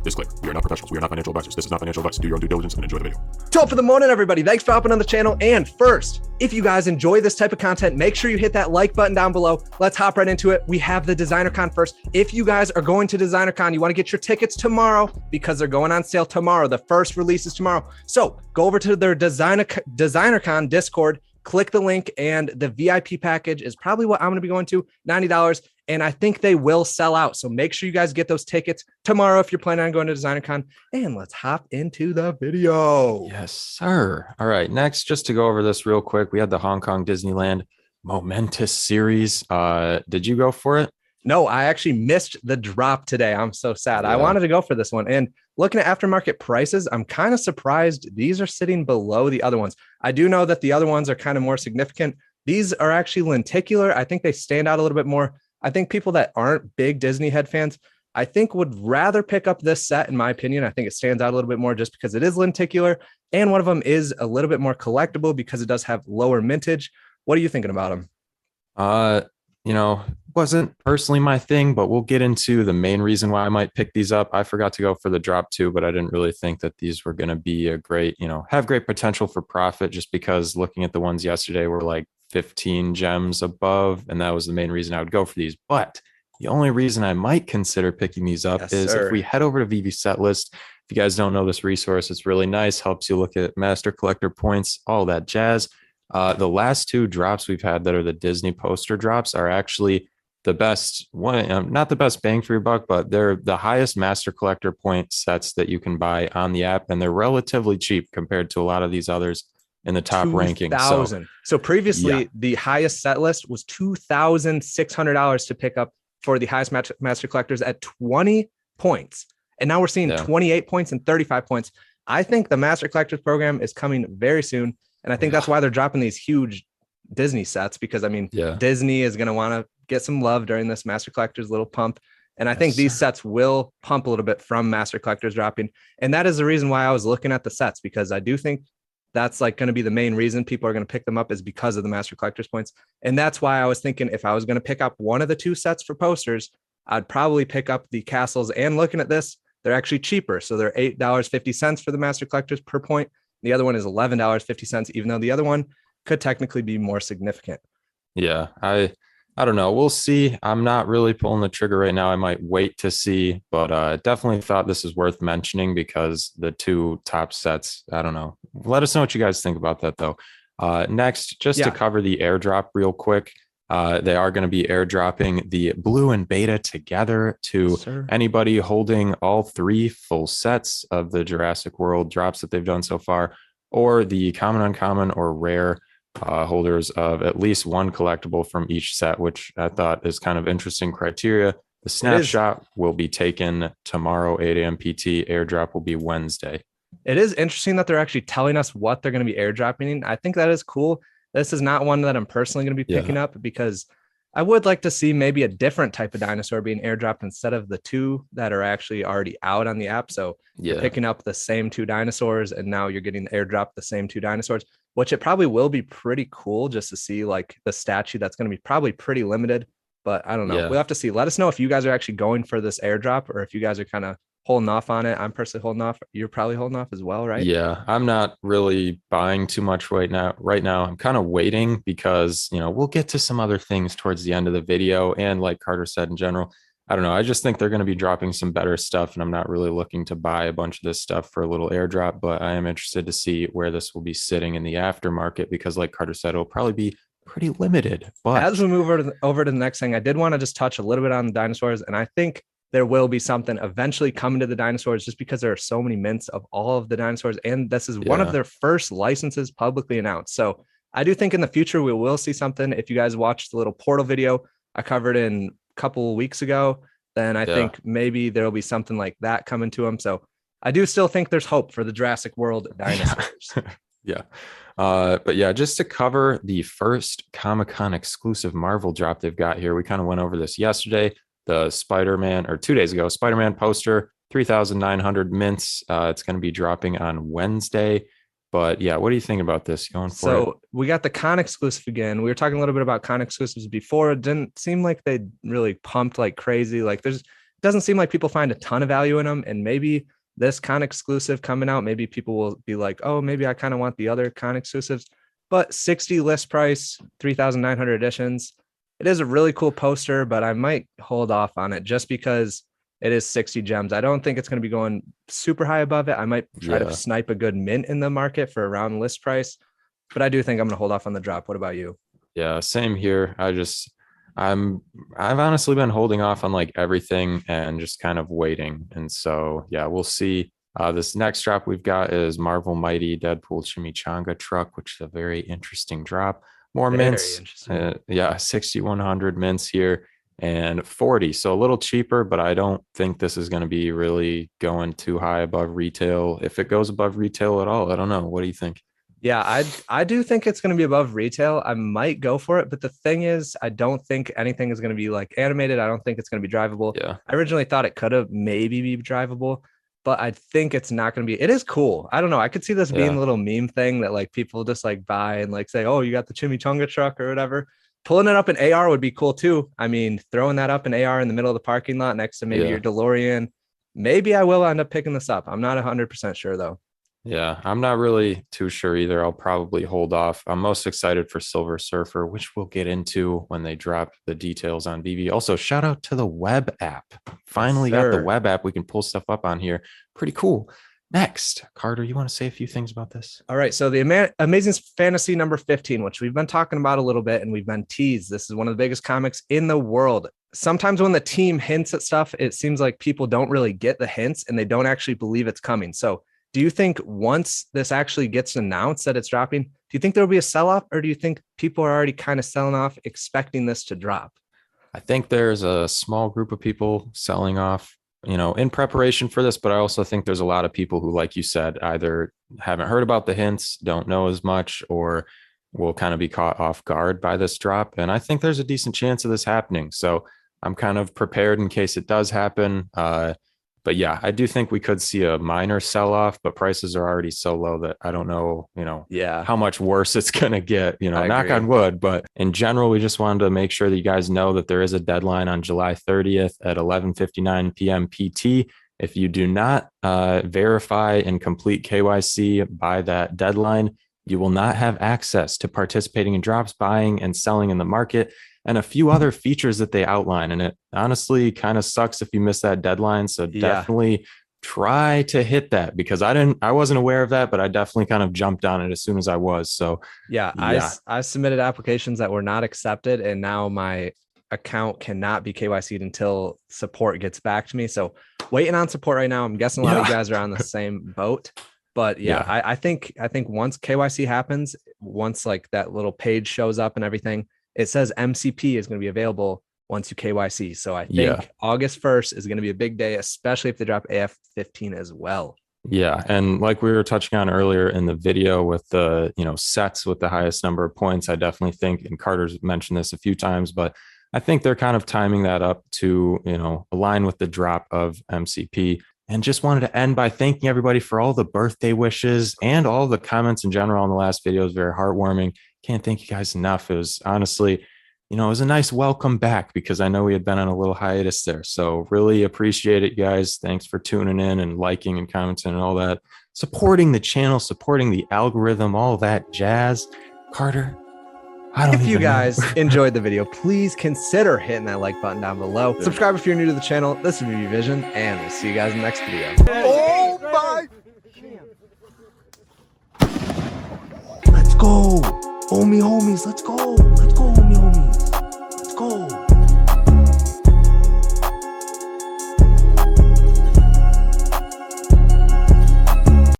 Disclaimer. We are not professionals. We are not financial advisors. This is not financial advice. Do your own due diligence and enjoy the video. Top of the morning, everybody. Thanks for hopping on the channel. And first, if you guys enjoy this type of content, make sure you hit that like button down below. Let's hop right into it. We have the DesignerCon first. If you guys are going to DesignerCon, you want to get your tickets tomorrow because they're going on sale tomorrow. The first release is tomorrow. So go over to their DesignerCon Discord, click the link, and the VIP package is probably what I'm going to be going to, $90. And I think they will sell out. So make sure you guys get those tickets tomorrow if you're planning on going to DesignerCon. And let's hop into the video. Yes, sir. All right. Next, just to go over this real quick, we had the Hong Kong Disneyland Momentous series. Did you go for it? No, I actually missed the drop today. I'm so sad. Yeah. I wanted to go for this one. And looking at aftermarket prices, I'm kind of surprised these are sitting below the other ones. I do know that the other ones are kind of more significant. These are actually lenticular. I think they stand out a little bit more. I think people that aren't big Disney head fans, I think would rather pick up this set, in my opinion. I think it stands out a little bit more just because it is lenticular. And one of them is a little bit more collectible because it does have lower mintage. What are you thinking about them? Wasn't personally my thing, but we'll get into the main reason why I might pick these up. I forgot to go for the drop too, but I didn't really think that these were going to be a great, have great potential for profit, just because looking at the ones yesterday were like 15 gems above. And that was the main reason I would go for these. But the only reason I might consider picking these up is if we head over to Veve set list. If you guys don't know this resource, it's really nice. Helps you look at master collector points, all that jazz. The last two drops we've had that are the Disney poster drops are actually the best one, not the best bang for your buck, but they're the highest master collector point sets that you can buy on the app. And they're relatively cheap compared to a lot of these others in the top ranking. So previously the highest set list was $2,600 to pick up for the highest master collectors at 20 points. And now we're seeing 28 points and 35 points. I think the master collectors program is coming very soon. And I think that's why they're dropping these huge Disney sets, because Disney is going to want to get some love during this master collectors little pump. And I think these sets will pump a little bit from master collectors dropping. And that is the reason why I was looking at the sets, because I do think that's like going to be the main reason people are going to pick them up, is because of the master collectors points. And that's why I was thinking if I was going to pick up one of the two sets for posters, I'd probably pick up the castles. And looking at this, they're actually cheaper. So they're $8.50 for the master collectors per point. The other one is $11.50, even though the other one could technically be more significant. Yeah, I don't know. We'll see. I'm not really pulling the trigger right now. I might wait to see, but definitely thought this is worth mentioning because the two top sets, I don't know. Let us know what you guys think about that, though. Next, just to cover the airdrop real quick. They are going to be airdropping the blue and beta together to anybody holding all three full sets of the Jurassic World drops that they've done so far, or the common, uncommon, or rare holders of at least one collectible from each set, which I thought is kind of interesting criteria. The snapshot will be taken tomorrow, 8 a.m. PT. Airdrop will be Wednesday. It is interesting that they're actually telling us what they're going to be airdropping. I think that is cool. This is not one that I'm personally going to be picking up, because I would like to see maybe a different type of dinosaur being airdropped instead of the two that are actually already out on the app. So you're picking up the same two dinosaurs, and now you're getting airdropped the same two dinosaurs, which it probably will be pretty cool just to see like the statue. That's going to be probably pretty limited, but I don't know. We'll have to see. Let us know if you guys are actually going for this airdrop, or if you guys are kind of holding off on it. I'm personally holding off. You're probably holding off as well, right? Yeah, I'm not really buying too much right now. I'm kind of waiting because, we'll get to some other things towards the end of the video. And like Carter said, in general, I don't know. I just think they're going to be dropping some better stuff, and I'm not really looking to buy a bunch of this stuff for a little airdrop, but I am interested to see where this will be sitting in the aftermarket, because like Carter said, it'll probably be pretty limited. But as we move over to the next thing, I did want to just touch a little bit on the dinosaurs. And I think there will be something eventually coming to the dinosaurs, just because there are so many mints of all of the dinosaurs. And this is one of their first licenses publicly announced. So I do think in the future, we will see something. If you guys watched the little portal video I covered in a couple of weeks ago, then I think maybe there'll be something like that coming to them. So I do still think there's hope for the Jurassic World dinosaurs. But just to cover the first Comic-Con exclusive Marvel drop they've got here, we kind of went over this yesterday. The Spider-Man, or 2 days ago, Spider-Man poster, 3,900 mints. It's going to be dropping on Wednesday. But yeah, what do you think about this going forward? So we got the con exclusive again. We were talking a little bit about con exclusives before. It didn't seem like they really pumped like crazy. Like doesn't seem like people find a ton of value in them. And maybe this con exclusive coming out, maybe people will be like, oh, maybe I kind of want the other con exclusives. But 60 list price, 3,900 editions. It is a really cool poster, but I might hold off on it just because it is 60 gems. I don't think it's going to be going super high above it. I might try to snipe a good mint in the market for around list price, but I do think I'm going to hold off on the drop. What about you? Yeah, same here. I've honestly been holding off on like everything and just kind of waiting. And so, yeah, we'll see. This next drop we've got is Marvel Mighty Deadpool Chimichanga Truck, which is a very interesting drop. More mints. 6,100 mints here and 40. So a little cheaper, but I don't think this is going to be really going too high above retail. If it goes above retail at all, I don't know. What do you think? Yeah, I do think it's going to be above retail. I might go for it, but the thing is, I don't think anything is going to be like animated. I don't think it's going to be drivable. Yeah. I originally thought it could have maybe be drivable, but I think it's not going to be. It is cool. I don't know. I could see this being a little meme thing that like people just like buy and like say, oh, you got the chimichanga truck or whatever. Pulling it up in AR would be cool too. I mean, throwing that up in AR in the middle of the parking lot next to maybe your DeLorean. Maybe I will end up picking this up. I'm not 100% sure though. Yeah, I'm not really too sure either. I'll probably hold off. I'm most excited for Silver Surfer, which we'll get into when they drop the details on Veve. Also, shout out to the web app. Finally got the web app. We can pull stuff up on here. Pretty cool. Next, Carter, you want to say a few things about this? All right. So the Amazing Fantasy number 15, which we've been talking about a little bit and we've been teased. This is one of the biggest comics in the world. Sometimes when the team hints at stuff, it seems like people don't really get the hints and they don't actually believe it's coming. So do you think once this actually gets announced that it's dropping, do you think there'll be a sell-off, or do you think people are already kind of selling off, expecting this to drop? I think there's a small group of people selling off, in preparation for this, but I also think there's a lot of people who, like you said, either haven't heard about the hints, don't know as much, or will kind of be caught off guard by this drop. And I think there's a decent chance of this happening. So I'm kind of prepared in case it does happen. But yeah, I do think we could see a minor sell-off, but prices are already so low that I don't know, how much worse it's going to get, knock on wood. But in general, we just wanted to make sure that you guys know that there is a deadline on July 30th at 11:59 p.m. PT. If you do not verify and complete KYC by that deadline, you will not have access to participating in drops, buying and selling in the market, and a few other features that they outline. And it honestly kind of sucks if you miss that deadline. So definitely try to hit that, because I wasn't aware of that, but I definitely kind of jumped on it as soon as I was. So I submitted applications that were not accepted, and now my account cannot be KYC'd until support gets back to me. So waiting on support right now. I'm guessing a lot of you guys are on the same boat. But I think once KYC happens, once like that little page shows up and everything, it says MCP is going to be available once you KYC. So I think August 1st is going to be a big day, especially if they drop AF15 as well. Yeah. And like we were touching on earlier in the video with the, sets with the highest number of points, I definitely think, and Carter's mentioned this a few times, but I think they're kind of timing that up to, align with the drop of MCP. And just wanted to end by thanking everybody for all the birthday wishes and all the comments in general on the last video. It was very heartwarming. Can't thank you guys enough. It was honestly, it was a nice welcome back, because I know we had been on a little hiatus there. So really appreciate it, guys. Thanks for tuning in and liking and commenting and all that. Supporting the channel, supporting the algorithm, all that jazz. Carter, if you guys enjoyed the video, please consider hitting that like button down below. Subscribe if you're new to the channel. This is Veve Vision, and we'll see you guys in the next video. Oh my! Let's go, homies. Let's go, homies. Let's go.